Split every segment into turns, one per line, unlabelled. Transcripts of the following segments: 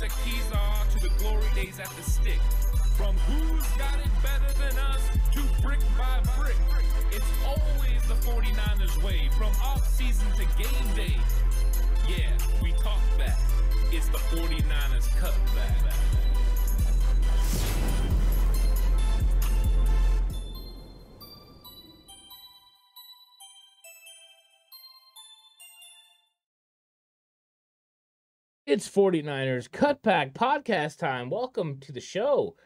the keys are to the glory days at the stick. From who's got it better than us to brick by brick. It's always the 49ers way, from off-season to game day. Yeah, we talk back. It's the 49ers Cutback.
It's 49ers Cutback Podcast time. Welcome to the show.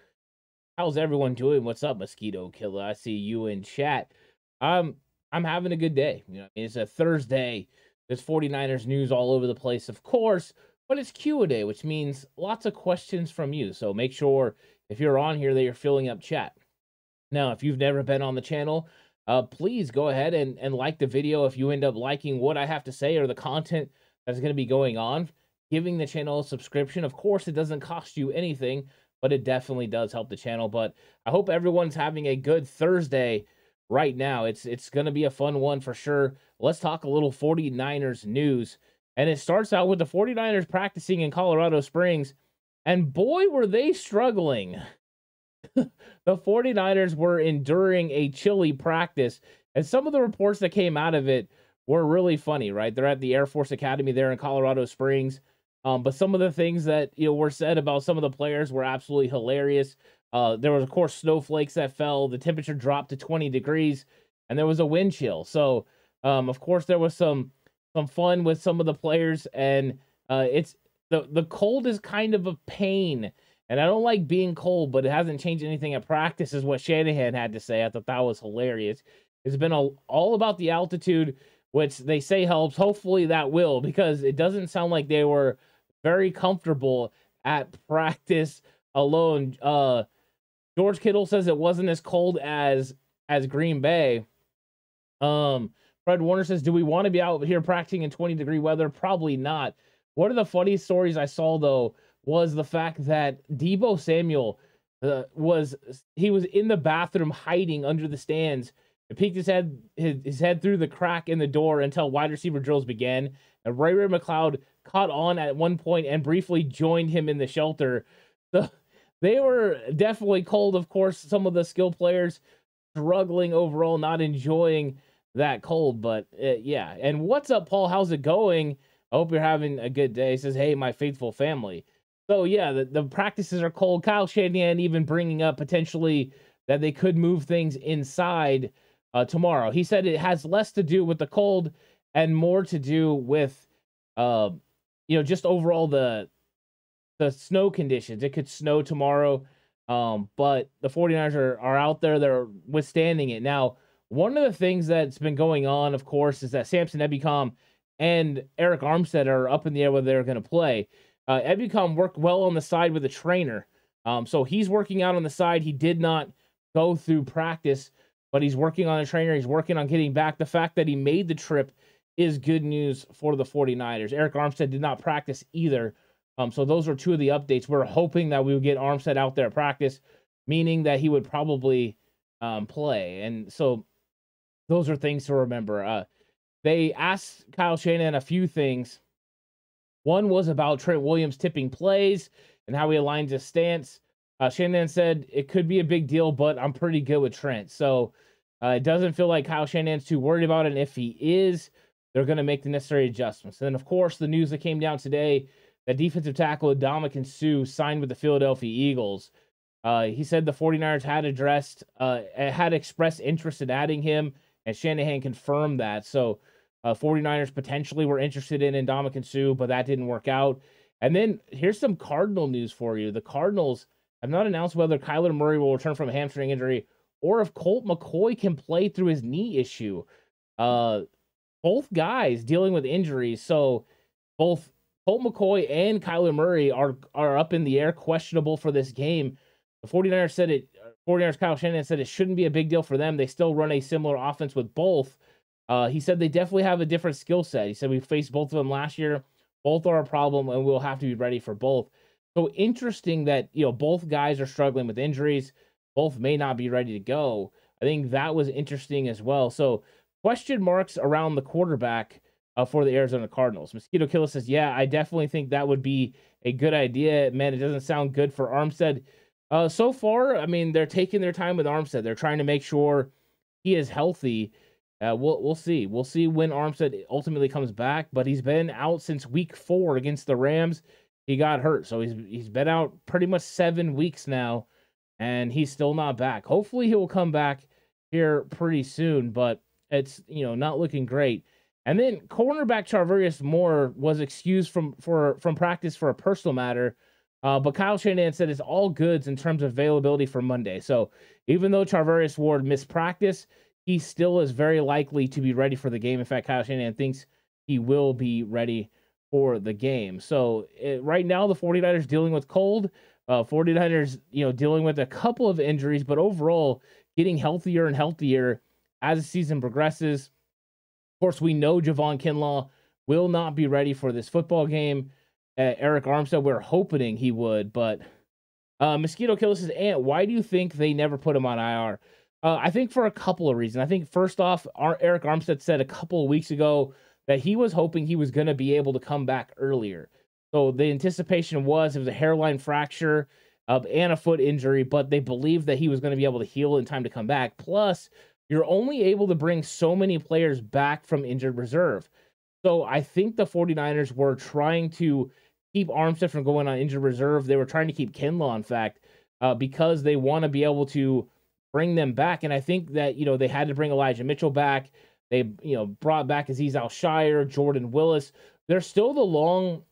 How's everyone doing? What's up, Mosquito Killer? I see you in chat. I'm having a good day. It's a Thursday. There's 49ers news all over the place, of course, but it's Q&A, which means lots of questions from you. So make sure if you're on here that you're filling up chat. Now, if you've never been on the channel, please go ahead and like the video if you end up liking what I have to say or the content that's going to be going on. Giving the channel a subscription. Of course, it doesn't cost you anything, but it definitely does help the channel. But I hope everyone's having a good Thursday right now. It's going to be a fun one for sure. Let's talk a little 49ers news. And it starts out with the 49ers practicing in Colorado Springs. And boy, were they struggling. The 49ers were enduring a chilly practice. And some of the reports that came out of it were really funny, right? They're at the Air Force Academy there in Colorado Springs. But some of the things that were said about some of the players were absolutely hilarious. There was, of course, snowflakes that fell. The temperature dropped to 20 degrees, and there was a wind chill. So, of course, there was some fun with some of the players, and it's the cold is kind of a pain. And I don't like being cold, but it hasn't changed anything at practice, is what Shanahan had to say. I thought that was hilarious. It's been all about the altitude, which they say helps. Hopefully that will, because it doesn't sound like they were very comfortable at practice alone. George Kittle says it wasn't as cold as Green Bay. Fred Warner says, do we want to be out here practicing in 20-degree weather? Probably not. One of the funniest stories I saw, though, was the fact that Deebo Samuel was in the bathroom hiding under the stands. He peeked his head through the crack in the door until wide receiver drills began. And Ray McLeod caught on at one point and briefly joined him in the shelter. So they were definitely cold. Of course, some of the skill players struggling overall, not enjoying that cold. But yeah. And what's up, Paul? How's it going? I hope you're having a good day. He says, hey, my faithful family. So yeah, the practices are cold. Kyle Shanahan even bringing up potentially that they could move things inside tomorrow. He said it has less to do with the cold and more to do with just overall the snow conditions. It could snow tomorrow, but the 49ers are out there. They're withstanding it. Now, one of the things that's been going on, of course, is that Samson Ebukam and Eric Armstead are up in the air whether they're going to play. Ebukam worked well on the side with a trainer. So he's working out on the side. He did not go through practice, but he's working on a trainer. He's working on getting back. The fact that he made the trip is good news for the 49ers. Eric Armstead did not practice either. So those are two of the updates. We're hoping that we would get Armstead out there at practice, meaning that he would probably play. And so those are things to remember. They asked Kyle Shanahan a few things. One was about Trent Williams tipping plays and how he aligns his stance. Shanahan said it could be a big deal, but I'm pretty good with Trent. So it doesn't feel like Kyle Shanahan's too worried about it. And if he is, they're going to make the necessary adjustments. And then, of course, the news that came down today, that defensive tackle Ndamukong Suh signed with the Philadelphia Eagles. He said the 49ers had expressed interest in adding him, and Shanahan confirmed that. So 49ers potentially were interested in Ndamukong Suh, but that didn't work out. And then here's some Cardinal news for you. The Cardinals have not announced whether Kyler Murray will return from a hamstring injury or if Colt McCoy can play through his knee issue. Both guys dealing with injuries, so both Colt McCoy and Kyler Murray are up in the air, questionable for this game. The 49ers Kyle Shanahan said it shouldn't be a big deal for them. They still run a similar offense with both. He said they definitely have a different skill set. He said we faced both of them last year. Both are a problem, and we'll have to be ready for both. So interesting that both guys are struggling with injuries. Both may not be ready to go. I think that was interesting as well. So question marks around the quarterback for the Arizona Cardinals. Mosquito Killer says, yeah, I definitely think that would be a good idea. Man, it doesn't sound good for Armstead. So far, I mean, they're taking their time with Armstead. They're trying to make sure he is healthy. We'll see. We'll see when Armstead ultimately comes back, but he's been out since week 4 against the Rams. He got hurt, so he's been out pretty much 7 weeks now, and he's still not back. Hopefully, he will come back here pretty soon, but it's not looking great. And then cornerback Charvarius Moore was excused from practice for a personal matter, but Kyle Shanahan said it's all goods in terms of availability for Monday. So even though Charvarius Ward missed practice, he still is very likely to be ready for the game. In fact, Kyle Shanahan thinks he will be ready for the game. So right now, the 49ers dealing with cold. 49ers, dealing with a couple of injuries, but overall getting healthier and healthier as the season progresses. Of course, we know Javon Kinlaw will not be ready for this football game. Eric Armstead, we're hoping he would, but Mosquito Killer says, Ant, why do you think they never put him on IR? I think for a couple of reasons. I think first off, Eric Armstead said a couple of weeks ago that he was hoping he was going to be able to come back earlier. So the anticipation was it was a hairline fracture and a foot injury, but they believed that he was going to be able to heal in time to come back. Plus, you're only able to bring so many players back from injured reserve. So I think the 49ers were trying to keep Armstead from going on injured reserve. They were trying to keep Kinlaw, in fact, because they want to be able to bring them back. And I think that, they had to bring Elijah Mitchell back. They, brought back Azeez Al-Shire, Jordan Willis. There's still the long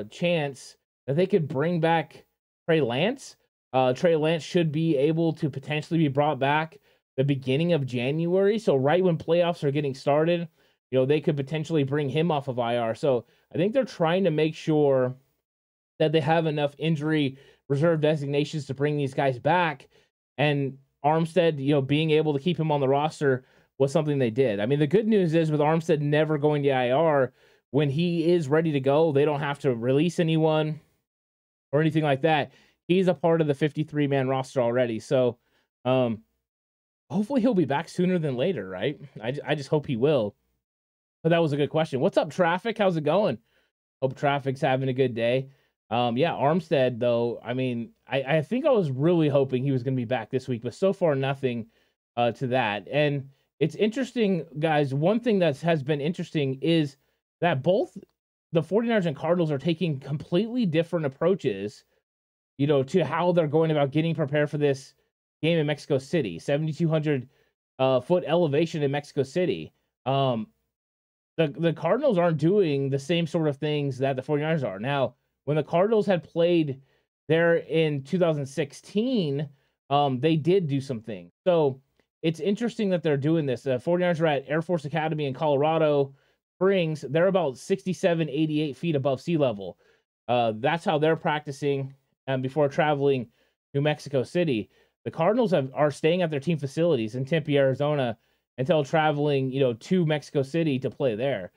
chance that they could bring back Trey Lance. Trey Lance should be able to potentially be brought back the beginning of January. So right when playoffs are getting started, they could potentially bring him off of IR. So I think they're trying to make sure that they have enough injury reserve designations to bring these guys back. And Armstead, being able to keep him on the roster was something they did. I mean, the good news is with Armstead never going to IR, when he is ready to go, they don't have to release anyone or anything like that. He's a part of the 53-man roster already. So hopefully he'll be back sooner than later, right? I just hope he will. But that was a good question. What's up, Traffic? How's it going? Hope Traffic's having a good day. Armstead, though, I mean, I think I was really hoping he was going to be back this week, but so far nothing to that. And it's interesting, guys. One thing that has been interesting is that both the 49ers and Cardinals are taking completely different approaches, to how they're going about getting prepared for this game in Mexico City, 7,200 foot elevation in Mexico City. The Cardinals aren't doing the same sort of things that the 49ers are. Now, when the Cardinals had played there in 2016, they did do some things. So it's interesting that they're doing this. The 49ers are at Air Force Academy in Colorado Springs. They're about 67, 88 feet above sea level. That's how they're practicing before traveling to Mexico City. The Cardinals are staying at their team facilities in Tempe, Arizona, until traveling, to Mexico City to play there.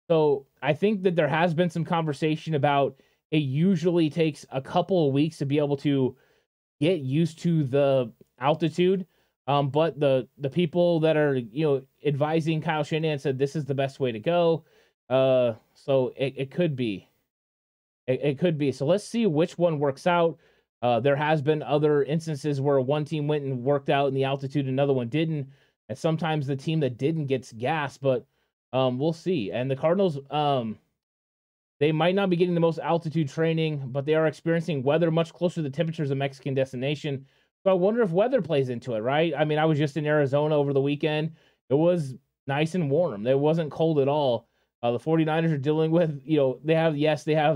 So I think that there has been some conversation about it usually takes a couple of weeks to be able to get used to the altitude. But the people that are, advising Kyle Shanahan said this is the best way to go. So it could be. It could be. So let's see which one works out. There has been other instances where one team went and worked out in the altitude, another one didn't. And sometimes the team that didn't gets gas, but we'll see. And the Cardinals, they might not be getting the most altitude training, but they are experiencing weather much closer to the temperatures of Mexican destination. So I wonder if weather plays into it, right? I mean, I was just in Arizona over the weekend. It was nice and warm. It wasn't cold at all. The 49ers are dealing with, they have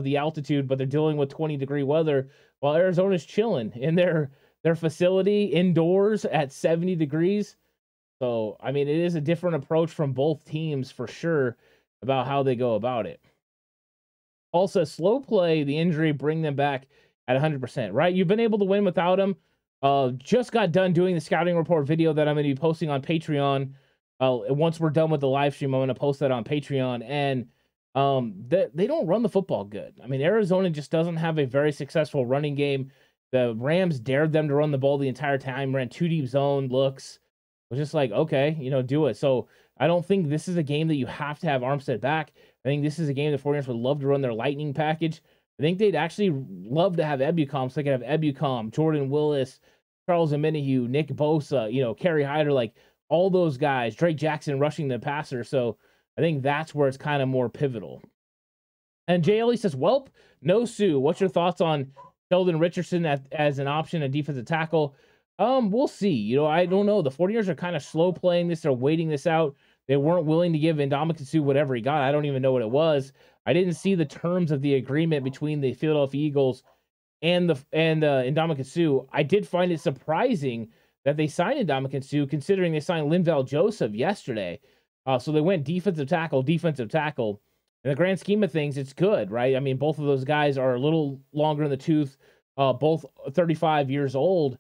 the altitude, but they're dealing with 20-degree weather while Arizona's chilling in their facility indoors at 70 degrees. So, I mean, it is a different approach from both teams for sure about how they go about it. Also, slow play, the injury, bring them back at 100%, right? You've been able to win without him. Just got done doing the scouting report video that I'm going to be posting on Patreon. Once we're done with the live stream, I'm going to post that on Patreon. And they don't run the football good. I mean, Arizona just doesn't have a very successful running game. The Rams dared them to run the ball the entire time, ran 2-deep zone looks. It was just like, okay, do it. So I don't think this is a game that you have to have Armstead back. I think this is a game the 49ers would love to run their lightning package. I think they'd actually love to have Ebukam, so they could have Ebukam, Jordan Willis, Charles Omenihu, Nick Bosa, Kerry Hyder, like all those guys, Drake Jackson rushing the passer. So I think that's where it's kind of more pivotal. And JLE says, "Welp, no Sue. What's your thoughts on Sheldon Richardson as an option, a defensive tackle?" We'll see. I don't know. The 49ers are kind of slow playing this. They're waiting this out. They weren't willing to give Ndamukong Suh whatever he got. I don't even know what it was. I didn't see the terms of the agreement between the Philadelphia Eagles and Ndamukong Suh. I did find it surprising that they signed Ndamukong Suh, considering they signed Linval Joseph yesterday. So they went defensive tackle. In the grand scheme of things, it's good, right? I mean, both of those guys are a little longer in the tooth, both 35 years old.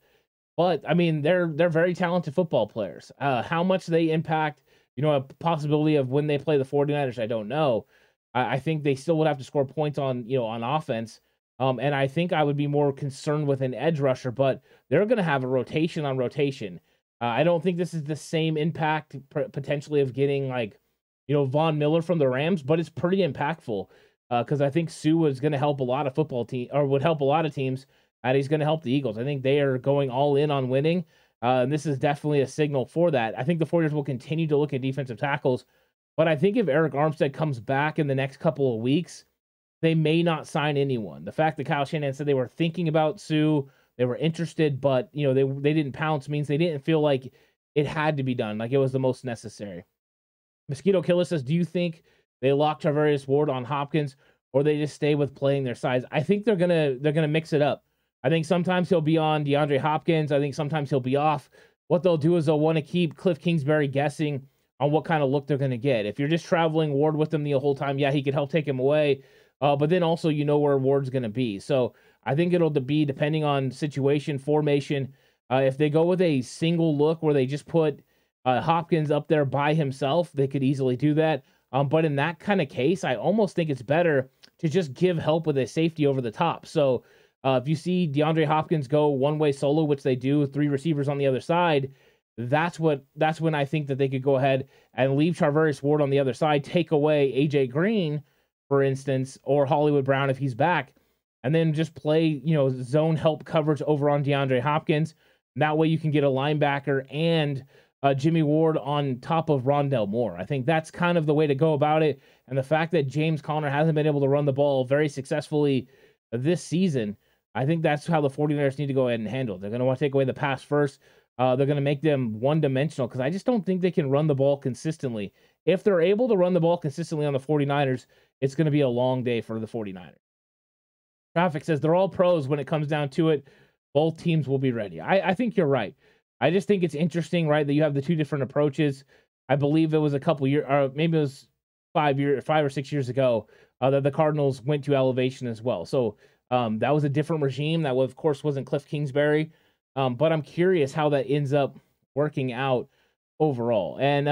But, I mean, they're very talented football players. How much they impact, a possibility of when they play the 49ers, I don't know. I think they still would have to score points on offense. And I think I would be more concerned with an edge rusher, but they're going to have a rotation on rotation. I don't think this is the same impact potentially of getting Von Miller from the Rams, but it's pretty impactful because I think Sue is going to help a lot of would help a lot of teams, and he's going to help the Eagles. I think they are going all in on winning, and this is definitely a signal for that. I think the 49ers will continue to look at defensive tackles, but I think if Eric Armstead comes back in the next couple of weeks, they may not sign anyone. The fact that Kyle Shanahan said they were thinking about Sue, they were interested, but they didn't pounce means they didn't feel like it had to be done, like it was the most necessary. Mosquito Killer says, "Do you think they lock Tarvarius Ward on Hopkins, or they just stay with playing their size?" I think they're gonna mix it up. I think sometimes he'll be on DeAndre Hopkins. I think sometimes he'll be off. What they'll do is they'll want to keep Cliff Kingsbury guessing on what kind of look they're gonna get. If you're just traveling Ward with him the whole time, yeah, he could help take him away. But then also where Ward's gonna be. So I think it'll be depending on situation, formation. If they go with a single look where they just put Hopkins up there by himself, they could easily do that. But in that kind of case, I almost think it's better to just give help with a safety over the top. So if you see DeAndre Hopkins go one-way solo, which they do, 3 receivers on the other side, that's when I think that they could go ahead and leave Charvarius Ward on the other side, take away AJ Green, for instance, or Hollywood Brown if he's back, and then just play, zone help coverage over on DeAndre Hopkins. That way you can get a linebacker and Jimmy Ward on top of Rondell Moore. I think that's kind of the way to go about it. And the fact that James Conner hasn't been able to run the ball very successfully this season, I think that's how the 49ers need to go ahead and handle it. They're going to want to take away the pass first. They're going to make them one-dimensional because I just don't think they can run the ball consistently. If they're able to run the ball consistently on the 49ers, it's going to be a long day for the 49ers. Traffic says they're all pros when it comes down to it. Both teams will be ready. I think you're right. I just think it's interesting, right, that you have the 2 different approaches. I believe it was a couple years, or maybe it was 5 or 6 years ago, that the Cardinals went to elevation as well. So that was a different regime. That, of course, wasn't Cliff Kingsbury. But I'm curious how that ends up working out overall. And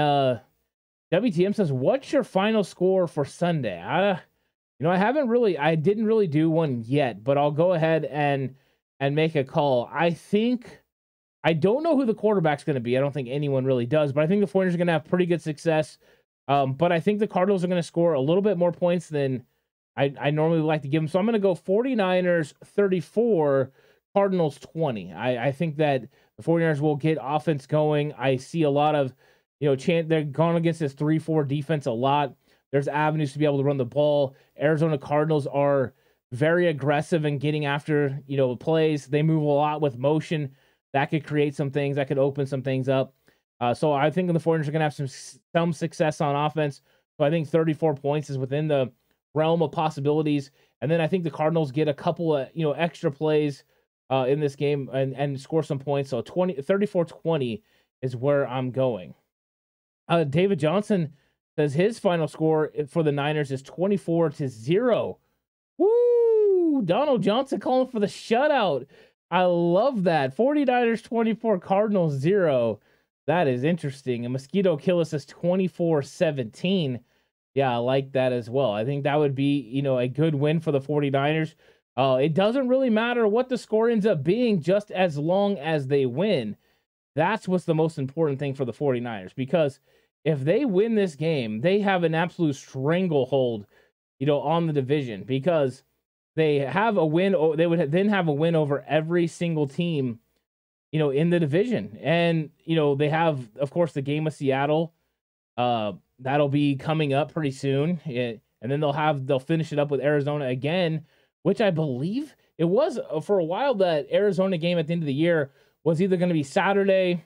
WTM says, "What's your final score for Sunday?" I didn't really do one yet, but I'll go ahead and make a call. I don't know who the quarterback's going to be. I don't think anyone really does, but I think the 49ers are going to have pretty good success. But I think the Cardinals are going to score a little bit more points than I normally like to give them. So I'm going to go 49ers 34, Cardinals 20. I think that the 49ers will get offense going. I see a lot of, they're going against this 3-4 defense a lot. There's avenues to be able to run the ball. Arizona Cardinals are very aggressive in getting after, plays. They move a lot with motion. That could create some things. That could open some things up. So I think the 49ers are going to have some success on offense. So I think 34 points is within the realm of possibilities. And then I think the Cardinals get a couple of, extra plays in this game and score some points. So 34-20 is where I'm going. David Johnson says his final score for the Niners is 24-0. Woo! Donald Johnson calling for the shutout. I love that. 49ers 24, Cardinals 0. That is interesting. And Mosquito Killer says 24-17. Yeah, I like that as well. I think that would be, a good win for the 49ers. It doesn't really matter what the score ends up being, just as long as they win. That's what's the most important thing for the 49ers, because if they win this game, they have an absolute stranglehold, on the division, because they have a win. They would then have a win over every single team, in the division. And, they have, of course, the game with Seattle. That'll be coming up pretty soon. And then they'll finish it up with Arizona again, which I believe it was for a while that Arizona game at the end of the year was either going to be Saturday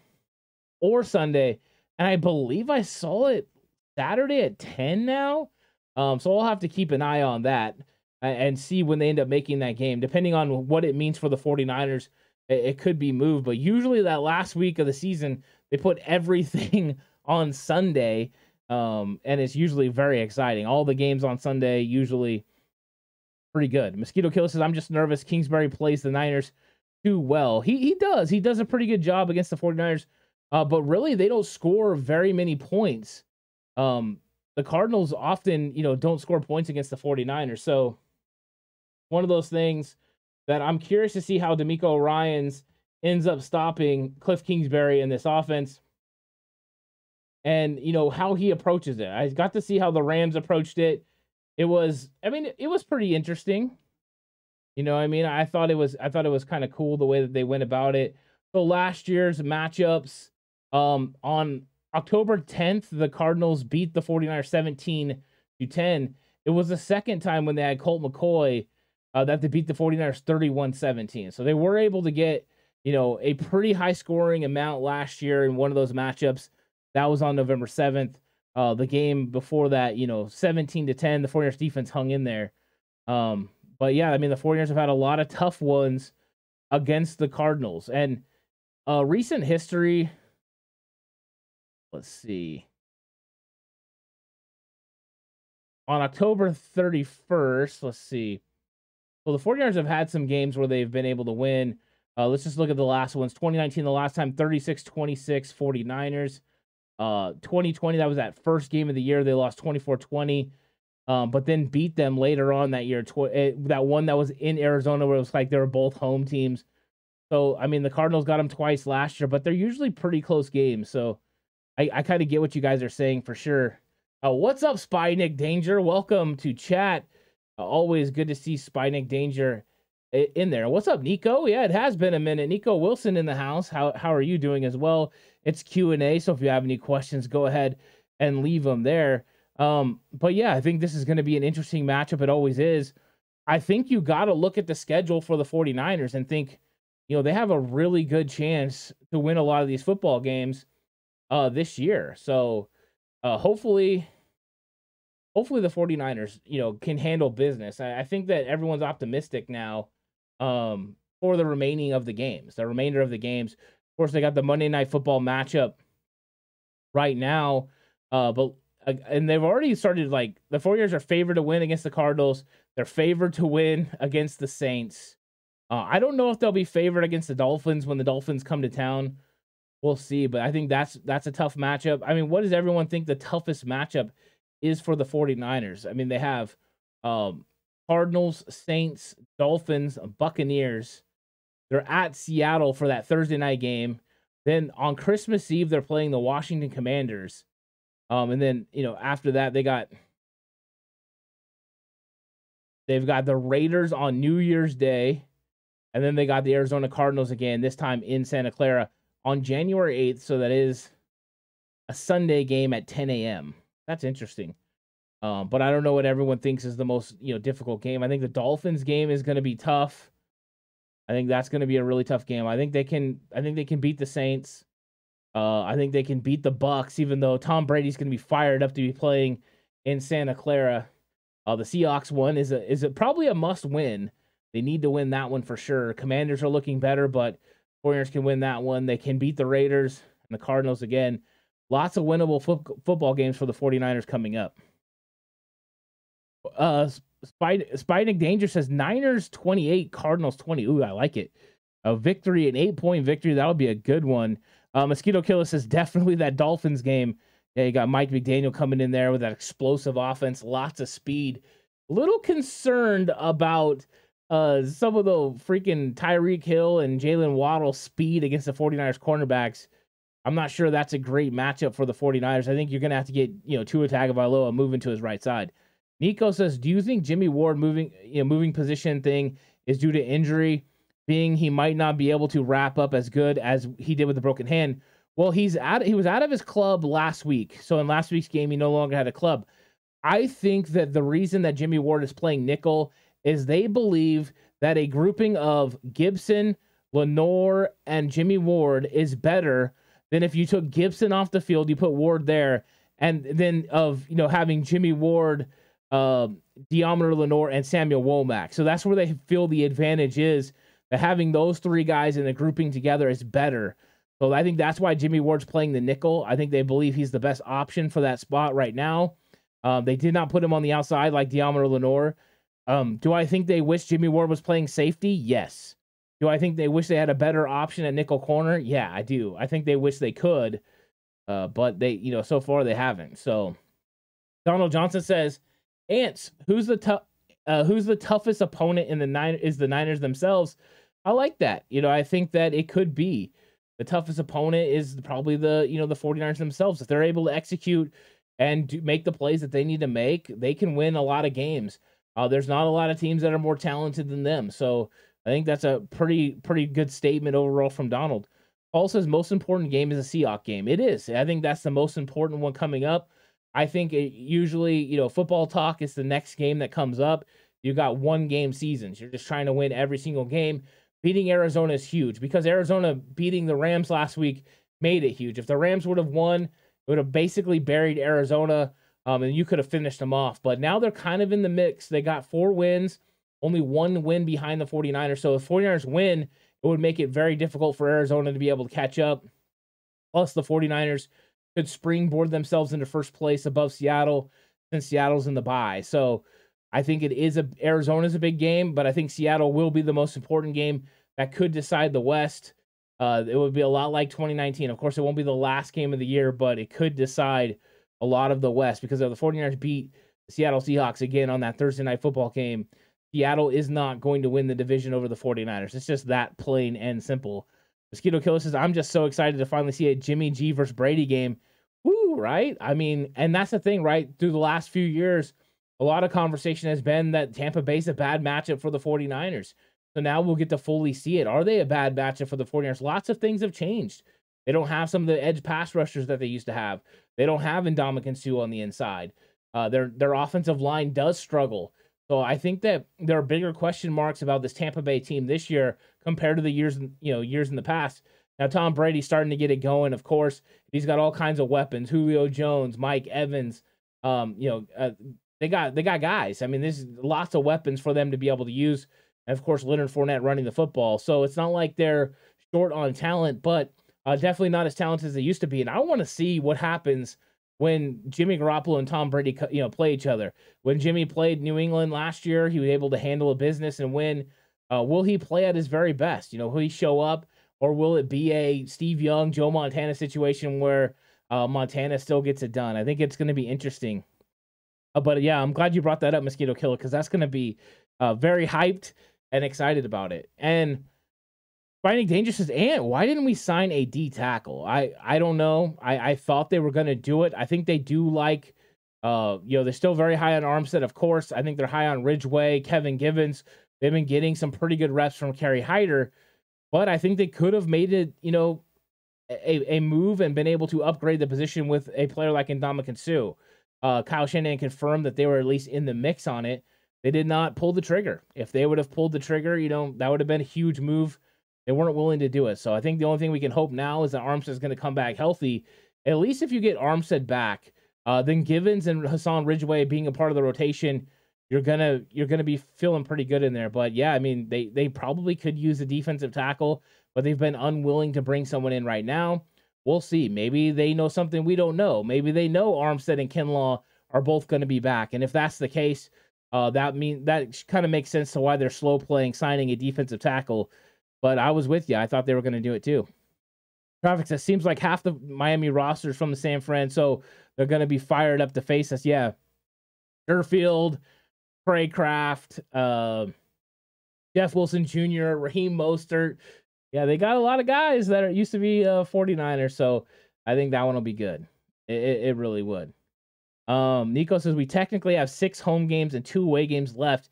or Sunday. And I believe I saw it Saturday at 10 now. So I'll have to keep an eye on that and see when they end up making that game. Depending on what it means for the 49ers, it could be moved. But usually that last week of the season, they put everything on Sunday, and it's usually very exciting. All the games on Sunday, usually pretty good. Mosquito Killer says, I'm just nervous. Kingsbury plays the Niners too well. He does. He does a pretty good job against the 49ers, but really they don't score very many points. The Cardinals often, don't score points against the 49ers. So one of those things that I'm curious to see how DeMeco Ryans ends up stopping Cliff Kingsbury in this offense and, how he approaches it. I got to see how the Rams approached it. It was pretty interesting. I thought it was kind of cool the way that they went about it. So last year's matchups, on October 10th, the Cardinals beat the 49ers 17-10. It was the second time when they had Colt McCoy that they beat the 49ers 31-17. So they were able to get, a pretty high scoring amount last year in one of those matchups. That was on November 7th. The game before that, 17-10, the 49ers defense hung in there. But yeah, the 49ers have had a lot of tough ones against the Cardinals. And recent history, let's see. On October 31st, let's see. Well, the 49ers have had some games where they've been able to win. Let's just look at the last ones. 2019, the last time, 36-26 49ers. 2020, that was that first game of the year. They lost 24-20, but then beat them later on that year. That one that was in Arizona where it was like they were both home teams. So, the Cardinals got them twice last year, but they're usually pretty close games. So I kind of get what you guys are saying for sure. What's up, Spy Nick Danger? Welcome to chat. Always good to see Spy Nick Danger in there. What's up, Nico? Yeah, it has been a minute. Nico Wilson in the house. How are you doing as well? It's Q&A, so if you have any questions, go ahead and leave them there. But yeah, I think this is going to be an interesting matchup. It always is. I think you got to look at the schedule for the 49ers and think, they have a really good chance to win a lot of these football games this year. So hopefully the 49ers, can handle business. I think that everyone's optimistic now for the remainder of the games. Of course, they got the Monday Night Football matchup right now, and they've already started, the 49ers are favored to win against the Cardinals. They're favored to win against the Saints. I don't know if they'll be favored against the Dolphins when the Dolphins come to town. We'll see, but I think that's a tough matchup. What does everyone think the toughest matchup is for the 49ers? They have Cardinals, Saints, Dolphins, Buccaneers. They're at Seattle for that Thursday night game. Then on Christmas Eve, they're playing the Washington Commanders. And then, after that, they've got the Raiders on New Year's Day. And then they got the Arizona Cardinals again, this time in Santa Clara on January 8th. So that is a Sunday game at 10 a.m. That's interesting. But I don't know what everyone thinks is the most, difficult game. I think the Dolphins game is going to be tough. I think that's going to be a really tough game. I think they can beat the Saints. I think they can beat the Bucs, even though Tom Brady's going to be fired up to be playing in Santa Clara. The Seahawks one is probably a must win. They need to win that one for sure. Commanders are looking better, but 49ers can win that one. They can beat the Raiders and the Cardinals again. Lots of winnable football games for the 49ers coming up. Spiding Danger says Niners 28, Cardinals 20. Ooh, I like it. A victory, an 8-point victory. That would be a good one. Mosquito Killer says definitely that Dolphins game. Yeah, you got Mike McDaniel coming in there with that explosive offense, lots of speed. A little concerned about some of the freaking Tyreek Hill and Jalen Waddle speed against the 49ers cornerbacks. I'm not sure that's a great matchup for the 49ers. I think you're going to have to get, Tua Tagovailoa moving to his right side. Nico says, do you think Jimmy Ward moving position thing is due to injury, being he might not be able to wrap up as good as he did with the broken hand? Well, he was out of his club last week. So in last week's game, he no longer had a club. I think that the reason that Jimmy Ward is playing nickel is they believe that a grouping of Gibson, Lenore, and Jimmy Ward is better than if you took Gibson off the field, you put Ward there, and then having Jimmy Ward, Deometer Lenore, and Samuel Womack. So that's where they feel the advantage is, that having those three guys in a grouping together is better. So I think that's why Jimmy Ward's playing the nickel. I think they believe he's the best option for that spot right now. They did not put him on the outside like Deometer Lenore. Do I think they wish Jimmy Ward was playing safety? Yes. Do I think they wish they had a better option at nickel corner? Yeah, I do. I think they wish they could, but they, so far they haven't. So Donald Johnson says, Ants, who's the toughest opponent in the Niners themselves? I like that. I think that it could be the toughest opponent is probably the 49ers themselves. If they're able to execute and make the plays that they need to make, they can win a lot of games. There's not a lot of teams that are more talented than them. So I think that's a pretty good statement overall from Donald. Paul says most important game is a Seahawks game. It is. I think that's the most important one coming up. I think usually, football talk is the next game that comes up. You got 1 game seasons. You're just trying to win every single game. Beating Arizona is huge because Arizona beating the Rams last week made it huge. If the Rams would have won, it would have basically buried Arizona, and you could have finished them off. But now they're kind of in the mix. They got 4 wins, only 1 win behind the 49ers. So if 49ers win, it would make it very difficult for Arizona to be able to catch up. Plus, the 49ers could springboard themselves into first place above Seattle since Seattle's in the bye. So I think Arizona's a big game, but I think Seattle will be the most important game that could decide the West. It would be a lot like 2019. Of course, it won't be the last game of the year, but it could decide a lot of the West because if the 49ers beat the Seattle Seahawks again on that Thursday night football game, Seattle is not going to win the division over the 49ers. It's just that plain and simple. Mosquito Killer says, I'm just so excited to finally see a Jimmy G versus Brady game. Woo, right? I mean, and that's the thing, right? Through the last few years, a lot of conversation has been that Tampa Bay's a bad matchup for the 49ers. So now we'll get to fully see it. Are they a bad matchup for the 49ers? Lots of things have changed. They don't have some of the edge pass rushers that they used to have. They don't have Ndamukong Suh on the inside. Their offensive line does struggle. So I think that there are bigger question marks about this Tampa Bay team this year compared to the years in the past. Now Tom Brady's starting to get it going. Of course, he's got all kinds of weapons. Julio Jones, Mike Evans. They got guys. I mean, there's lots of weapons for them to be able to use. And of course, Leonard Fournette running the football. So it's not like they're short on talent, but definitely not as talented as they used to be. And I want to see what happens when Jimmy Garoppolo and Tom Brady, play each other. When Jimmy played New England last year, he was able to handle a business and win. Will he play at his very best? Will he show up, or will it be a Steve Young, Joe Montana situation where Montana still gets it done? I think it's going to be interesting. But yeah, I'm glad you brought that up, Mosquito Killer, because that's going to be very hyped and excited about it. And Finding Danger says, and why didn't we sign a D tackle? I don't know. I thought they were going to do it. I think they do like, they're still very high on Armstead, of course. I think they're high on Ridgeway, Kevin Givens. They've been getting some pretty good reps from Kerry Hyder. But I think they could have made it, a move and been able to upgrade the position with a player like Ndamukong Suh. Kyle Shanahan confirmed that they were at least in the mix on it. They did not pull the trigger. If they would have pulled the trigger, that would have been a huge move. They weren't willing to do it. So I think the only thing we can hope now is that Armstead is going to come back healthy. At least if you get Armstead back, then Givens and Hassan Ridgeway being a part of the rotation, you're gonna be feeling pretty good in there. But yeah, I mean, they probably could use a defensive tackle, but they've been unwilling to bring someone in right now. We'll see. Maybe they know something we don't know. Maybe they know Armstead and Kinlaw are both going to be back. And if that's the case, that kind of makes sense to why they're slow playing, signing a defensive tackle. But I was with you. I thought they were going to do it too. Traffic says, seems like half the Miami roster is from the San Fran, so they're going to be fired up to face us. Yeah. Durfield, Craycraft, Jeff Wilson Jr., Raheem Mostert. Yeah, they got a lot of guys that used to be 49ers, so I think that one will be good. It really would. Nico says we technically have 6 home games and 2 away games left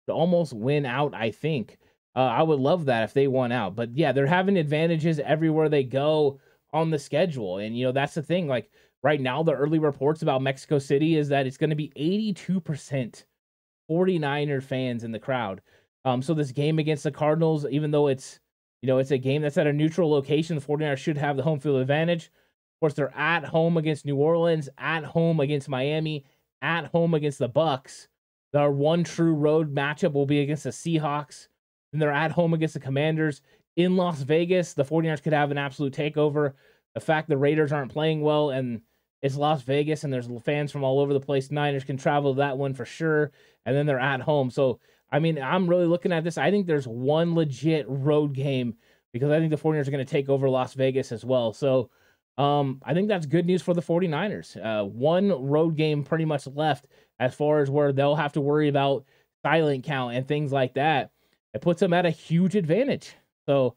to almost win out, I think. I would love that if they won out. But yeah, they're having advantages everywhere they go on the schedule. And, that's the thing. Like right now, the early reports about Mexico City is that it's going to be 82% 49er fans in the crowd. So this game against the Cardinals, even though it's a game that's at a neutral location, the 49ers should have the home field advantage. Of course, they're at home against New Orleans, at home against Miami, at home against the Bucks. Their one true road matchup will be against the Seahawks. And they're at home against the Commanders. In Las Vegas, the 49ers could have an absolute takeover. The fact the Raiders aren't playing well and it's Las Vegas and there's fans from all over the place, Niners can travel to that one for sure. And then they're at home. So, I'm really looking at this. I think there's one legit road game because I think the 49ers are going to take over Las Vegas as well. So, I think that's good news for the 49ers. One road game pretty much left as far as where they'll have to worry about silent count and things like that. It puts them at a huge advantage. So,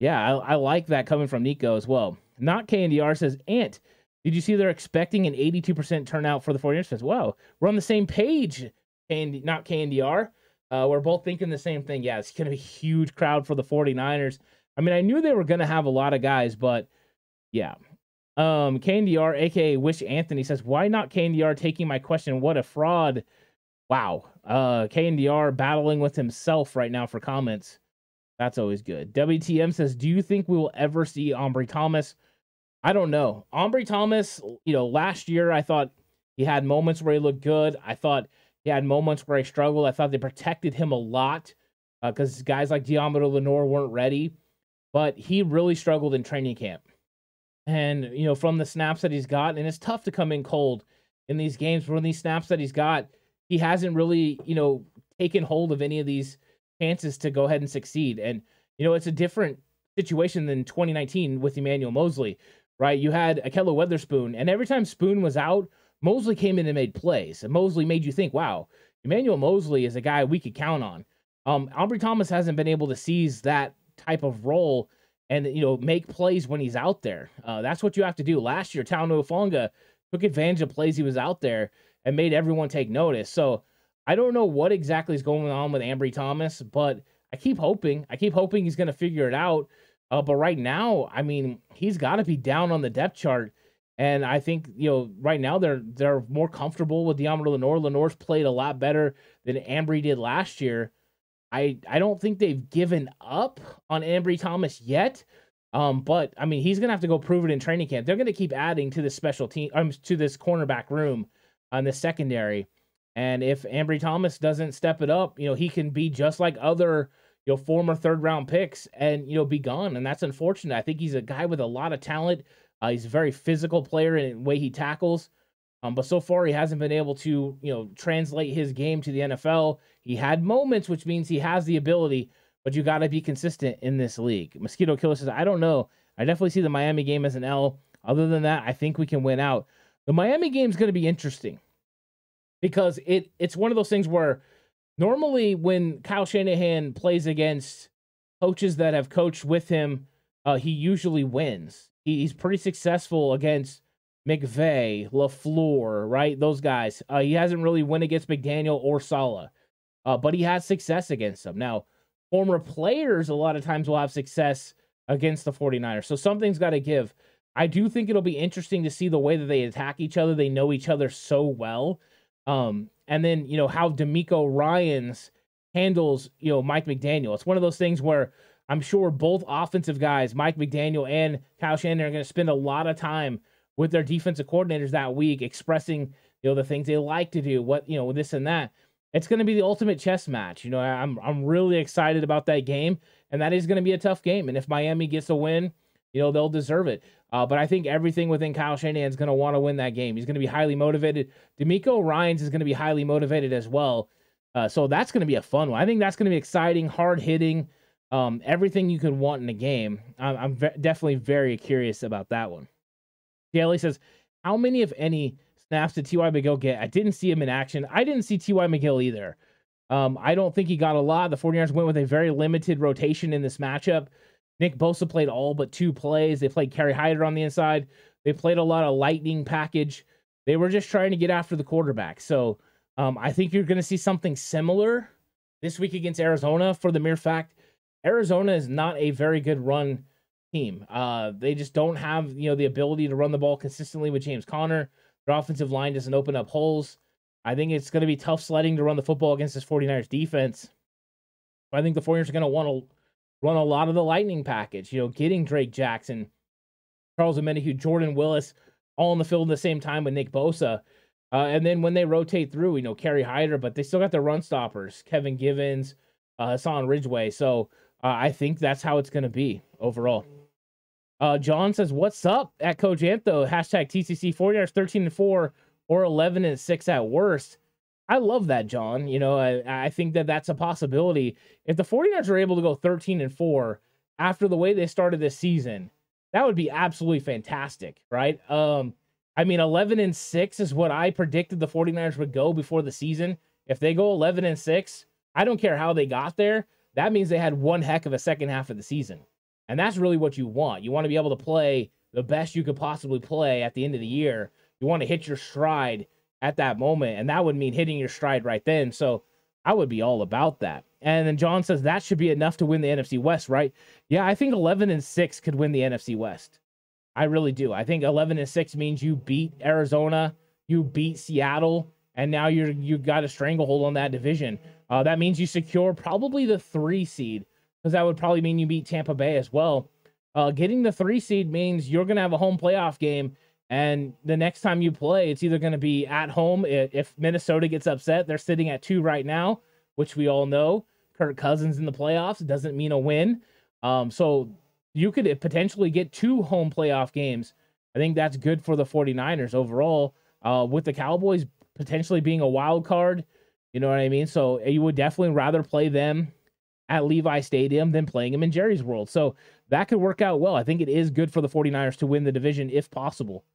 yeah, I like that coming from Nico as well. Not KNDR says, Ant, did you see they're expecting an 82% turnout for the 49ers fans? Wow, we're on the same page, not KNDR. We're both thinking the same thing. Yeah, it's going to be a huge crowd for the 49ers. I knew they were going to have a lot of guys, but yeah. KNDR, a.k.a. Wish Anthony, says, why not KNDR taking my question? What a fraud. Wow. KNDR battling with himself right now for comments. That's always good. WTM says, do you think we will ever see Ambry Thomas? I don't know. Ambry Thomas, last year I thought he had moments where he looked good. I thought he had moments where he struggled. I thought they protected him a lot because guys like Deommodore Lenoir weren't ready. But he really struggled in training camp. And, from the snaps that he's got, and it's tough to come in cold in these games. From these snaps that he's got, he hasn't really, taken hold of any of these chances to go ahead and succeed. And, it's a different situation than 2019 with Emmanuel Moseley, right? You had Ahkello Witherspoon, and every time Spoon was out, Moseley came in and made plays. And Moseley made you think, wow, Emmanuel Moseley is a guy we could count on. Ambry Thomas hasn't been able to seize that type of role and, make plays when he's out there. That's what you have to do. Last year, Taunu Ufonga took advantage of plays he was out there and made everyone take notice. So I don't know what exactly is going on with Ambry Thomas, but I keep hoping. He's going to figure it out. But right now, he's got to be down on the depth chart. And I think, right now they're more comfortable with Deommodore Lenoir. Lenoir's played a lot better than Ambry did last year. I don't think they've given up on Ambry Thomas yet. But he's gonna have to go prove it in training camp. They're gonna keep adding to this special team, to this cornerback room on the secondary. And if Ambry Thomas doesn't step it up, he can be just like other, former third round picks and, be gone. And that's unfortunate. I think he's a guy with a lot of talent. He's a very physical player in the way he tackles. But so far he hasn't been able to, translate his game to the NFL. He had moments, which means he has the ability, but you got to be consistent in this league. Mosquito Killer says, I don't know. I definitely see the Miami game as an L. Other than that, I think we can win out. The Miami game is going to be interesting because it's one of those things where normally when Kyle Shanahan plays against coaches that have coached with him, he usually wins. He's pretty successful against McVay, LaFleur, right? Those guys. He hasn't really won against McDaniel or Saleh, but he has success against them. Now, former players a lot of times will have success against the 49ers, so something's got to give. I do think it'll be interesting to see the way that they attack each other. They know each other so well. And then, how DeMeco Ryans handles, Mike McDaniel. It's one of those things where I'm sure both offensive guys, Mike McDaniel and Kyle Shanahan, are going to spend a lot of time with their defensive coordinators that week expressing, the things they like to do, what, this and that. It's going to be the ultimate chess match. I'm really excited about that game, and that is going to be a tough game. And if Miami gets a win, they'll deserve it. But I think everything within Kyle Shanahan is going to want to win that game. He's going to be highly motivated. DeMeco Ryans is going to be highly motivated as well. So that's going to be a fun one. I think that's going to be exciting, hard-hitting, everything you could want in a game. I'm definitely very curious about that one. Daly says, how many, if any, snaps did T.Y. McGill get? I didn't see him in action. I didn't see T.Y. McGill either. I don't think he got a lot. The 49ers went with a very limited rotation in this matchup. Nick Bosa played all but 2 plays. They played Kerry Hyder on the inside. They played a lot of lightning package They were just trying to get after the quarterback. So I think you're going to see something similar this week against Arizona for the mere fact Arizona is not a very good run team. They just don't have, the ability to run the ball consistently with James Conner. Their offensive line doesn't open up holes. I think it's going to be tough sledding to run the football against this 49ers defense. But I think the 49ers are going to want to run a lot of the lightning package, getting Drake Jackson, Charles Omenihu, Jordan Willis, all in the field at the same time with Nick Bosa. And then when they rotate through, Kerry Hyder, but they still got their run stoppers, Kevin Givens, Hassan Ridgeway. So I think that's how it's going to be overall. John says, what's up at Coach Antho? Hashtag TCC 49ers 13-4 or 11-6 at worst. I love that, John. I think that that's a possibility. If the 49ers are able to go 13-4 after the way they started this season, that would be absolutely fantastic, right? 11-6 is what I predicted the 49ers would go before the season. If they go 11-6, I don't care how they got there. That means they had one heck of a second half of the season. And that's really what you want. You want to be able to play the best you could possibly play at the end of the year. You want to hit your stride at that moment, and that would mean hitting your stride right then. So I would be all about that. And then John says that should be enough to win the NFC West, right? Yeah, I think 11-6 could win the NFC West. I really do. I think 11-6 means you beat Arizona, you beat Seattle, and now you got a stranglehold on that division. That means you secure probably the 3 seed, because that would probably mean you beat Tampa Bay as well. Getting the 3 seed means you're going to have a home playoff game, and the next time you play, it's either going to be at home. If Minnesota gets upset, they're sitting at 2 right now, which we all know. Kirk Cousins in the playoffs doesn't mean a win. So you could potentially get 2 home playoff games. I think that's good for the 49ers overall, with the Cowboys potentially being a wild card. You know what I mean? So you would definitely rather play them at Levi Stadium than playing them in Jerry's World. So that could work out well. I think it is good for the 49ers to win the division if possible.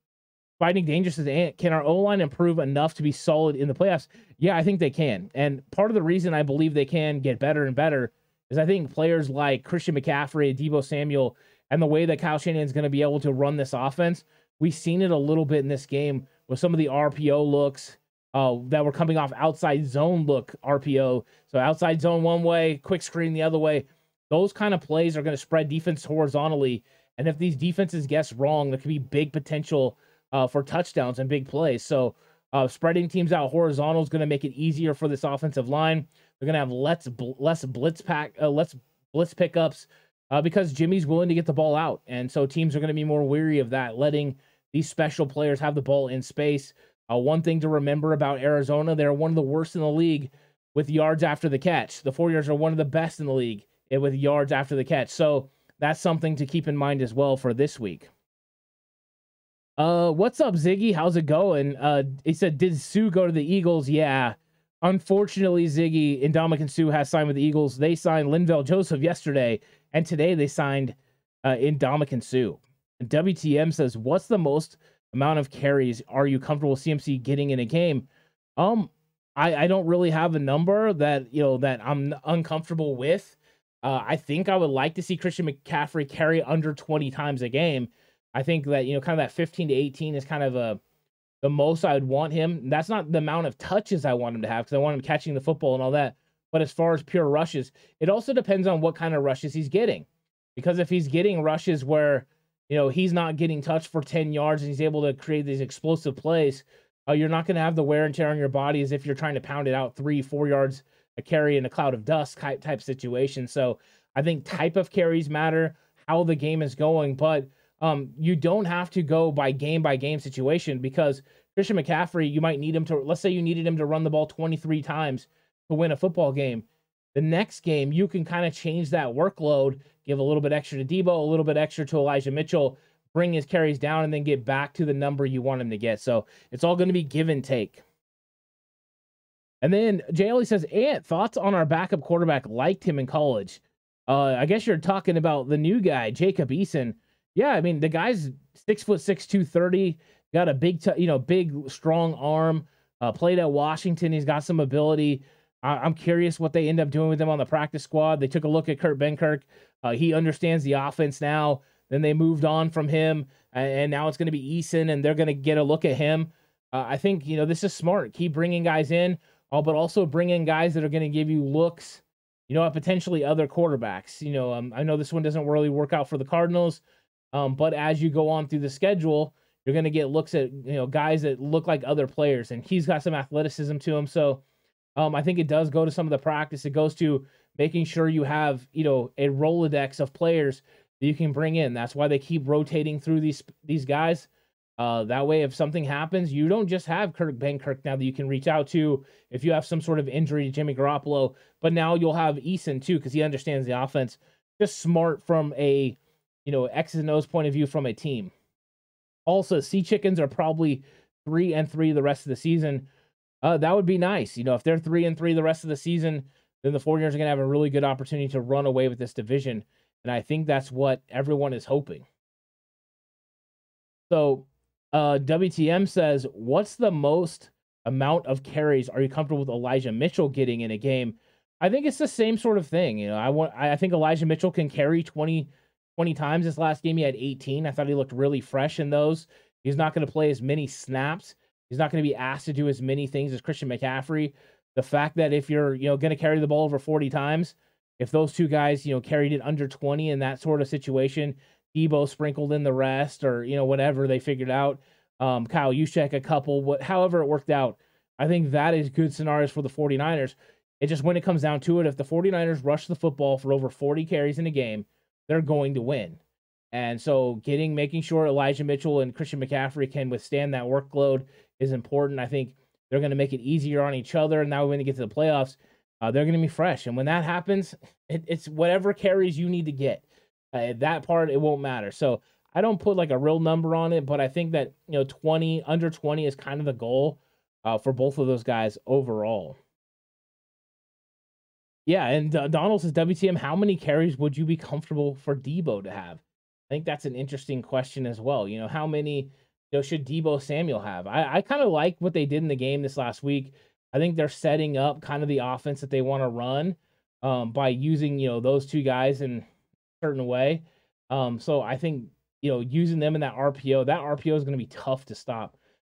Fighting Dangerous says, Ant, can our O-line improve enough to be solid in the playoffs? Yeah, I think they can. And part of the reason I believe they can get better and better is I think players like Christian McCaffrey, Deebo Samuel, and the way that Kyle Shanahan is going to be able to run this offense, we've seen it a little bit in this game with some of the RPO looks that were coming off outside zone look RPO. So outside zone one way, quick screen the other way. Those kind of plays are going to spread defense horizontally. And if these defenses guess wrong, there could be big potential for touchdowns and big plays. So spreading teams out horizontal is going to make it easier for this offensive line. They're going to have less blitz pickups because Jimmy's willing to get the ball out. And so teams are going to be more weary of that, letting these special players have the ball in space. One thing to remember about Arizona, they're one of the worst in the league with yards after the catch. The 49ers are one of the best in the league with yards after the catch. So that's something to keep in mind as well for this week. What's up, Ziggy? How's it going? He said, did Sue go to the Eagles? Yeah. Unfortunately, Ziggy, Ndamukong Suh has signed with the Eagles. They signed Linval Joseph yesterday, and today they signed Ndamukong Suh. WTM says, what's the most amount of carries are you comfortable with CMC getting in a game? I don't really have a number that I'm uncomfortable with. I think I would like to see Christian McCaffrey carry under 20 times a game. I think that, kind of that 15 to 18 is kind of the most I would want him. That's not the amount of touches I want him to have, because I want him catching the football and all that. But as far as pure rushes, it also depends on what kind of rushes he's getting. Because if he's getting rushes where, he's not getting touched for 10 yards and he's able to create these explosive plays, you're not going to have the wear and tear on your body as if you're trying to pound it out 3-4 yards a carry in a cloud of dust type situation. So I think type of carries matter, how the game is going, but you don't have to go by game situation, because Christian McCaffrey, you might need him to, let's say you needed him to run the ball 23 times to win a football game. The next game, you can kind of change that workload, give a little bit extra to Deebo, a little bit extra to Elijah Mitchell, bring his carries down, and then get back to the number you want him to get. So it's all going to be give and take. And then JLE says, Ant, thoughts on our backup quarterback? Liked him in college. I guess you're talking about the new guy, Jacob Eason. Yeah, I mean, the guy's 6'6", 230, got a big, big, strong arm, played at Washington. He's got some ability. I'm curious what they end up doing with him on the practice squad. They took a look at Kurt Benkirk. He understands the offense now. Then they moved on from him, and now it's going to be Eason, and they're going to get a look at him. I think, this is smart. Keep bringing guys in, but also bring in guys that are going to give you looks, at potentially other quarterbacks. I know this one doesn't really work out for the Cardinals, but as you go on through the schedule, you're going to get looks at, guys that look like other players, and he's got some athleticism to him. So I think it does go to some of the practice. It goes to making sure you have, a Rolodex of players that you can bring in. That's why they keep rotating through these guys. That way, if something happens, you don't just have Ben Kirk now that you can reach out to if you have some sort of injury to Jimmy Garoppolo, but now you'll have Eason too because he understands the offense. Just smart from a, X's and O's point of view from a team. Also, Sea Chickens are probably 3-3 the rest of the season. That would be nice. If they're 3-3 the rest of the season, then the 49ers are going to have a really good opportunity to run away with this division. And I think that's what everyone is hoping. So, WTM says, what's the most amount of carries are you comfortable with Elijah Mitchell getting in a game? I think it's the same sort of thing. I think Elijah Mitchell can carry 20 times. This last game he had 18. I thought he looked really fresh in those. He's not going to play as many snaps. He's not going to be asked to do as many things as Christian McCaffrey. The fact that if you're, going to carry the ball over 40 times, if those two guys, carried it under 20 in that sort of situation, Deebo sprinkled in the rest or, whatever they figured out. Kyle Juszczyk a couple, however it worked out. I think that is good scenarios for the 49ers. It just, when it comes down to it, if the 49ers rush the football for over 40 carries in a game, they're going to win. And so making sure Elijah Mitchell and Christian McCaffrey can withstand that workload is important. I think they're going to make it easier on each other. And now when they get to the playoffs, they're going to be fresh. And when that happens, it's whatever carries you need to get. That part, it won't matter. So I don't put like a real number on it, but I think that, 20, under 20 is kind of the goal for both of those guys overall. Yeah, and Donald says, WTM, how many carries would you be comfortable for Deebo to have? I think that's an interesting question as well. How many should Deebo Samuel have? I kind of like what they did in the game this last week. I think they're setting up kind of the offense that they want to run by using, those two guys in a certain way. So I think, using them in that RPO is going to be tough to stop.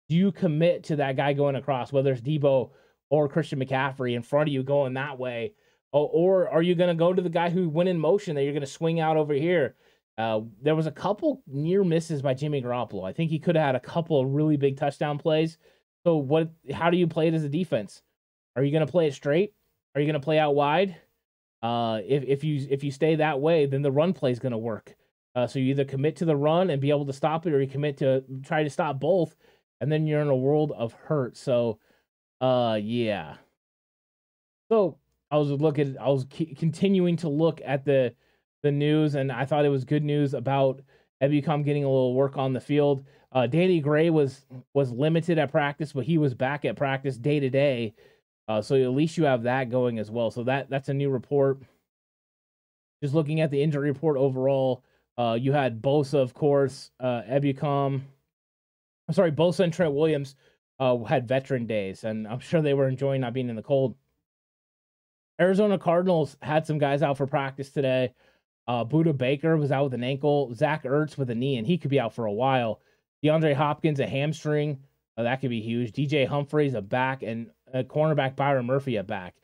Do you commit to that guy going across, whether it's Deebo or Christian McCaffrey in front of you going that way? Or are you going to go to the guy who went in motion that you're going to swing out over here? There was a couple near misses by Jimmy Garoppolo. I think he could have had a couple of really big touchdown plays. So how do you play it as a defense? Are you going to play it straight? Are you going to play out wide? If you stay that way, then the run play is going to work. So you either commit to the run and be able to stop it, or you commit to try to stop both, and then you're in a world of hurt. So, yeah. So I was continuing to look at the news, and I thought it was good news about Ebukam getting a little work on the field. Danny Gray was limited at practice, but he was back at practice day to day. So at least you have that going as well. So that's a new report. Just looking at the injury report overall, you had Bosa, of course, Bosa and Trent Williams had veteran days, and I'm sure they were enjoying not being in the cold. Arizona Cardinals had some guys out for practice today. Budda Baker was out with an ankle. Zach Ertz with a knee, and he could be out for a while. DeAndre Hopkins, a hamstring. That could be huge. DJ Humphries, a back, and cornerback Byron Murphy, a back.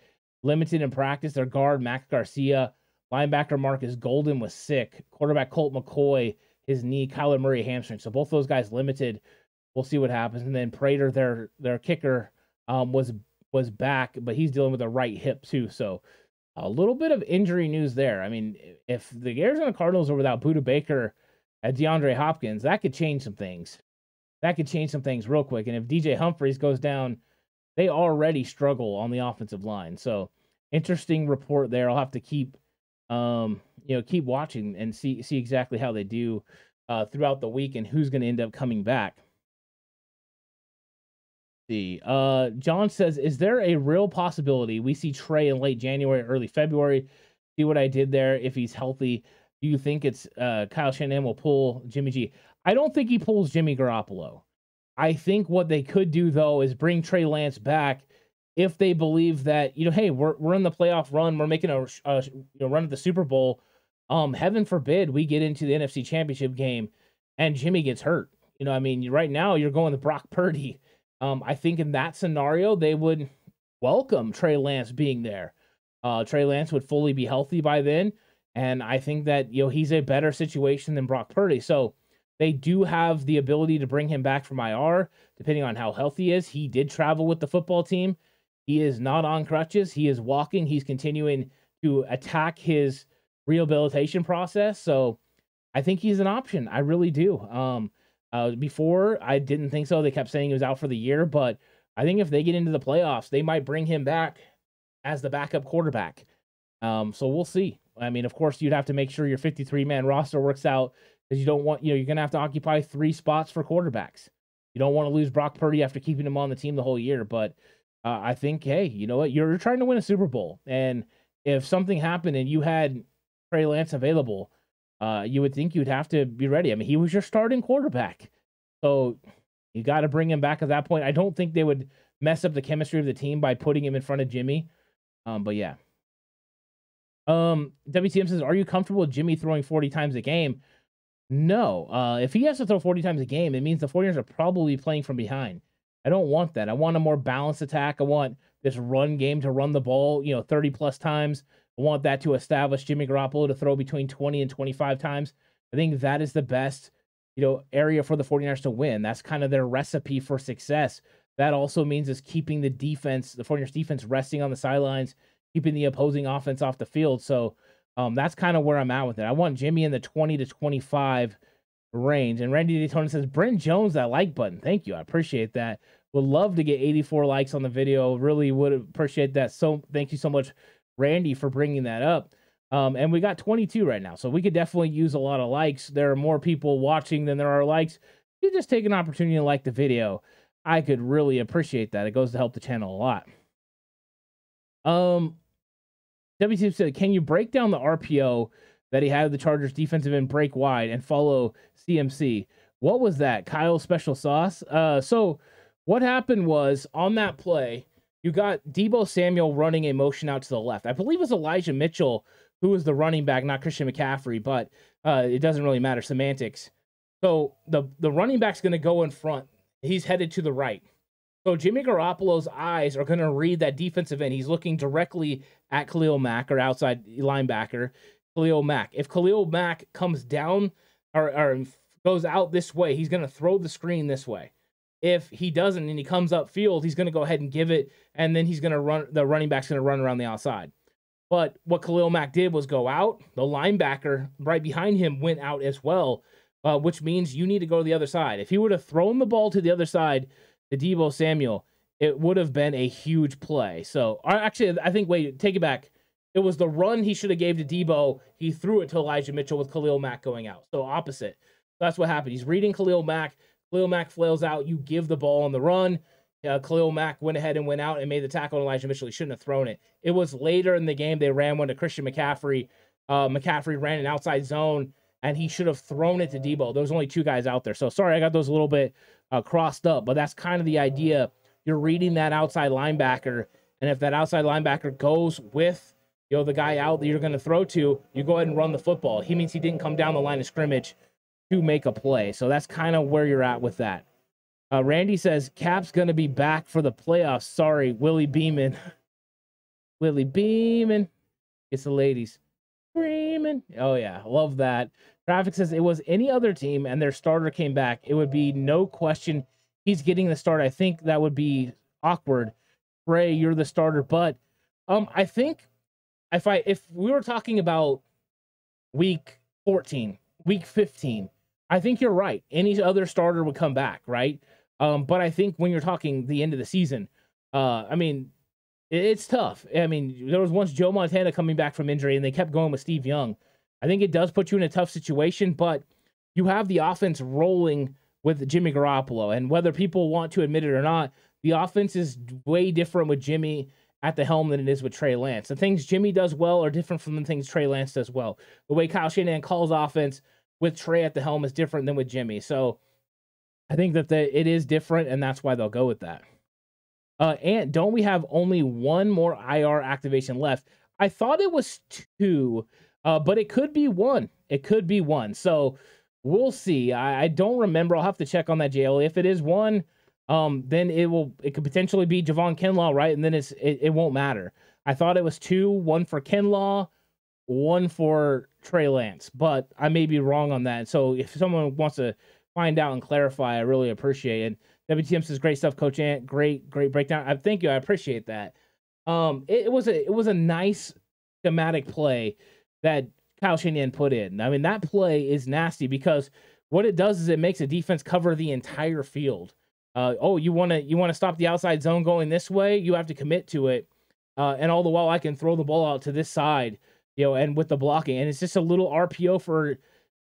Limited in practice, their guard, Max Garcia. Linebacker Marcus Golden was sick. Quarterback Colt McCoy, his knee. Kyler Murray, hamstring. So both those guys limited. We'll see what happens. And then Prater, their kicker, was back, but he's dealing with a right hip too. So a little bit of injury news there. I mean, if the Arizona Cardinals are without Budda Baker and DeAndre Hopkins, that could change some things. That could change some things real quick. And if DJ Humphries goes down, they already struggle on the offensive line. So interesting report there. I'll have to keep watching and see exactly how they do throughout the week and who's going to end up coming back. See, John says, is there a real possibility we see Trey in late January, early February? See what I did there. If he's healthy, do you think it's Kyle Shanahan will pull Jimmy G? I don't think he pulls Jimmy Garoppolo. I think what they could do though is bring Trey Lance back if they believe that, hey, we're in the playoff run, we're making a run at the Super Bowl. Heaven forbid we get into the NFC Championship game and Jimmy gets hurt. Right now you're going to Brock Purdy. I think in that scenario, they would welcome Trey Lance being there. Trey Lance would fully be healthy by then. And I think that, he's a better situation than Brock Purdy. So they do have the ability to bring him back from IR, depending on how healthy he is. He did travel with the football team. He is not on crutches. He is walking. He's continuing to attack his rehabilitation process. So I think he's an option. I really do. Before, I didn't think so. They kept saying he was out for the year, but I think if they get into the playoffs, they might bring him back as the backup quarterback. So we'll see. I mean, of course, you'd have to make sure your 53-man roster works out, because you don't want, you're going to have to occupy 3 spots for quarterbacks. You don't want to lose Brock Purdy after keeping him on the team the whole year. But I think, hey, you know what? You're trying to win a Super Bowl. And if something happened and you had Trey Lance available, you would think you'd have to be ready. I mean, he was your starting quarterback. So you got to bring him back at that point. I don't think they would mess up the chemistry of the team by putting him in front of Jimmy. But yeah. WTM says, are you comfortable with Jimmy throwing 40 times a game? No. If he has to throw 40 times a game, it means the 49ers are probably playing from behind. I don't want that. I want a more balanced attack. I want this run game to run the ball, 30 plus times. I want that to establish Jimmy Garoppolo to throw between 20 and 25 times. I think that is the best, area for the 49ers to win. That's kind of their recipe for success. That also means is keeping the 49ers defense resting on the sidelines, keeping the opposing offense off the field. So that's kind of where I'm at with it. I want Jimmy in the 20 to 25 range. And Randy Daytona says, Brent Jones, that like button. Thank you. I appreciate that. Would love to get 84 likes on the video. Really would appreciate that. So thank you so much, Randy, for bringing that up. And we got 22 right now. So we could definitely use a lot of likes. There are more people watching than there are likes. You just take an opportunity to like the video. I could really appreciate that. It goes to help the channel a lot. WTF said, can you break down the RPO that he had the Chargers defensive end break wide and follow CMC? What was that? Kyle's special sauce? So what happened was, on that play, you got Deebo Samuel running a motion out to the left. I believe it was Elijah Mitchell who was the running back, not Christian McCaffrey, but it doesn't really matter. Semantics. So the running back's going to go in front. He's headed to the right. So Jimmy Garoppolo's eyes are going to read that defensive end. He's looking directly at Khalil Mack, or outside linebacker, Khalil Mack. If Khalil Mack comes down or goes out this way, he's going to throw the screen this way. If he doesn't and he comes upfield, he's going to go ahead and give it, and then he's going to run. The running back's going to run around the outside. But what Khalil Mack did was go out. The linebacker right behind him went out as well, which means you need to go to the other side. If he would have thrown the ball to the other side, to Deebo Samuel, it would have been a huge play. So, actually, I think, wait, take it back. It was the run he should have gave to Deebo. He threw it to Elijah Mitchell with Khalil Mack going out. So, opposite. That's what happened. He's reading Khalil Mack. Khalil Mack flails out. You give the ball on the run. Khalil Mack went ahead and went out and made the tackle on Elijah Mitchell. He shouldn't have thrown it. It was later in the game they ran one to Christian McCaffrey. McCaffrey ran an outside zone, and he should have thrown it to Deebo. There was only 2 guys out there. So, sorry, I got those a little bit crossed up, but that's kind of the idea. You're reading that outside linebacker, and if that outside linebacker goes with the guy out that you're going to throw to, you go ahead and run the football. He means he didn't come down the line of scrimmage to make a play. So that's kind of where you're at with that. Randy says, Cap's going to be back for the playoffs. Sorry, Willie Beeman. Willie Beeman. It's the ladies. Screaming. Oh, yeah. Love that. Traffic says, it was any other team and their starter came back, it would be no question he's getting the start. I think that would be awkward. Ray, you're the starter. But I think if we were talking about week 14, week 15, I think you're right. Any other starter would come back, right? But I think when you're talking the end of the season, it's tough. I mean, there was once Joe Montana coming back from injury, and they kept going with Steve Young. I think it does put you in a tough situation, but you have the offense rolling with Jimmy Garoppolo. And whether people want to admit it or not, the offense is way different with Jimmy at the helm than it is with Trey Lance. The things Jimmy does well are different from the things Trey Lance does well. The way Kyle Shanahan calls offense with Trey at the helm is different than with Jimmy. So I think that it is different, and that's why they'll go with that. And don't we have only one more IR activation left? I thought it was 2, but it could be 1. It could be 1. So we'll see. I don't remember. I'll have to check on that, JL. If it is 1, then it could potentially be Javon Kinlaw, right? And then it won't matter. I thought it was 2, 1 for Kinlaw, 1 for Trey Lance, but I may be wrong on that. So if someone wants to find out and clarify, I really appreciate it. WTM says great stuff, Coach Ant. Great breakdown. Thank you. I appreciate that. It was a nice schematic play that Kyle Shanahan put in. I mean, that play is nasty because what it does is it makes a defense cover the entire field. You want to stop the outside zone going this way, you have to commit to it. And all the while I can throw the ball out to this side, and with the blocking. And it's just a little RPO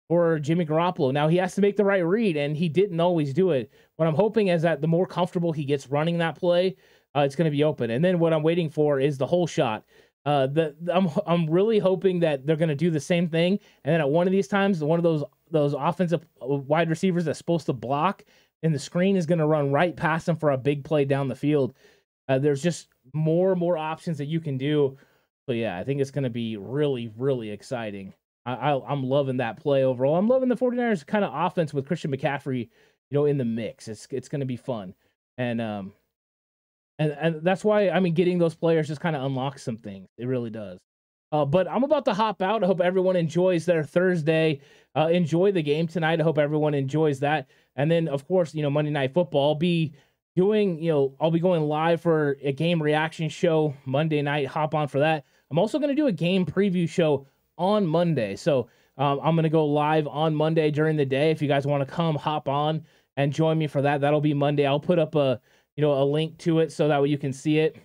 for Jimmy Garoppolo. Now he has to make the right read, and he didn't always do it. What I'm hoping is that the more comfortable he gets running that play, it's going to be open. And then what I'm waiting for is the whole shot. I'm really hoping that they're going to do the same thing, and then at one of these times, one of those offensive wide receivers that's supposed to block and the screen is going to run right past him for a big play down the field. There's just more options that you can do. So yeah, I think it's going to be really, really exciting. I'm loving that play overall. I'm loving the 49ers kind of offense with Christian McCaffrey, in the mix. It's going to be fun. And that's why, getting those players just kind of unlocks some things. It really does. But I'm about to hop out. I hope everyone enjoys their Thursday. Enjoy the game tonight. I hope everyone enjoys that. And then, of course, Monday Night Football. I'll be going live for a game reaction show Monday night. Hop on for that. I'm also going to do a game preview show on Monday. So I'm going to go live on Monday during the day. If you guys want to come, hop on and join me for that. That'll be Monday. I'll put up a link to it so that way you can see it.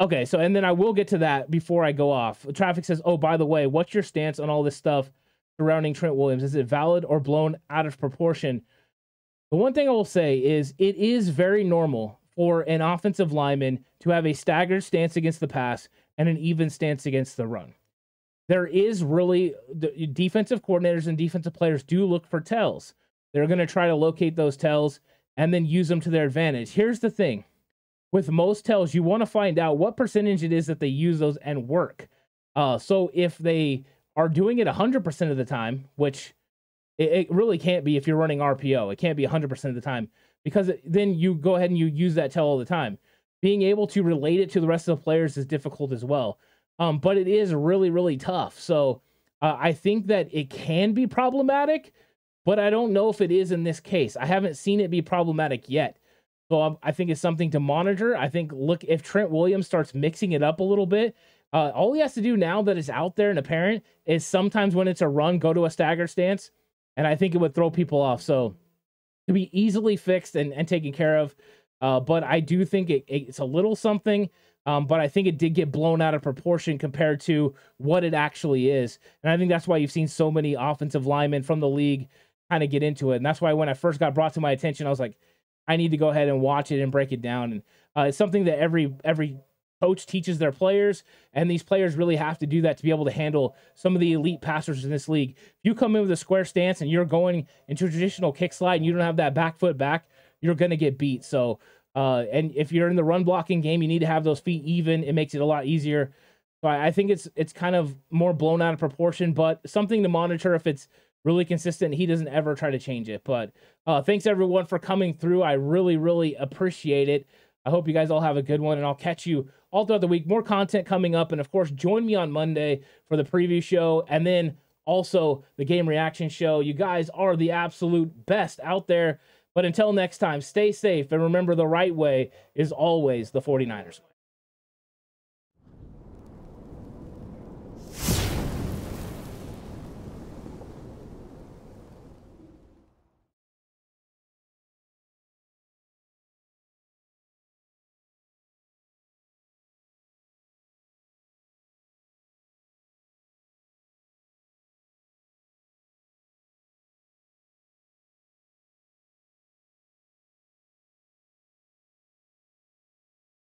Okay, so and then I will get to that before I go off. Traffic says, oh, by the way, what's your stance on all this stuff surrounding Trent Williams? Is it valid or blown out of proportion? The one thing I will say is it is very normal for an offensive lineman to have a staggered stance against the pass and an even stance against the run. There is really, the defensive coordinators and defensive players do look for tells. They're going to try to locate those tells and then use them to their advantage. Here's the thing. With most tells, you want to find out what percentage it is that they use those and work. So if they are doing it 100% of the time, which it really can't be if you're running RPO. It can't be 100% of the time because then you go ahead and you use that tell all the time. Being able to relate it to the rest of the players is difficult as well. But it is really, really tough. So I think that it can be problematic, but I don't know if it is in this case. I haven't seen it be problematic yet. So I think it's something to monitor. I think, look, if Trent Williams starts mixing it up a little bit, all he has to do now that it's out there and apparent is sometimes when it's a run, go to a stagger stance. And I think it would throw people off. So it could be easily fixed and taken care of. But I do think it's a little something. But I think it did get blown out of proportion compared to what it actually is. And I think that's why you've seen so many offensive linemen from the league kind of get into it. And that's why when I first got brought to my attention, I was like, I need to go ahead and watch it and break it down. And it's something that every coach teaches their players, and these players really have to do that to be able to handle some of the elite passers in this league. If you come in with a square stance and you're going into a traditional kick slide and you don't have that back foot back, you're going to get beat. So, and if you're in the run blocking game, you need to have those feet even. It makes it a lot easier. So I think it's kind of more blown out of proportion, but something to monitor if it's really consistent. He doesn't ever try to change it. But thanks everyone for coming through. I really, really appreciate it. I hope you guys all have a good one, and I'll catch you all throughout the week. More content coming up, and of course, join me on Monday for the preview show, and then also the game reaction show. You guys are the absolute best out there. But until next time, stay safe, and remember the right way is always the 49ers way.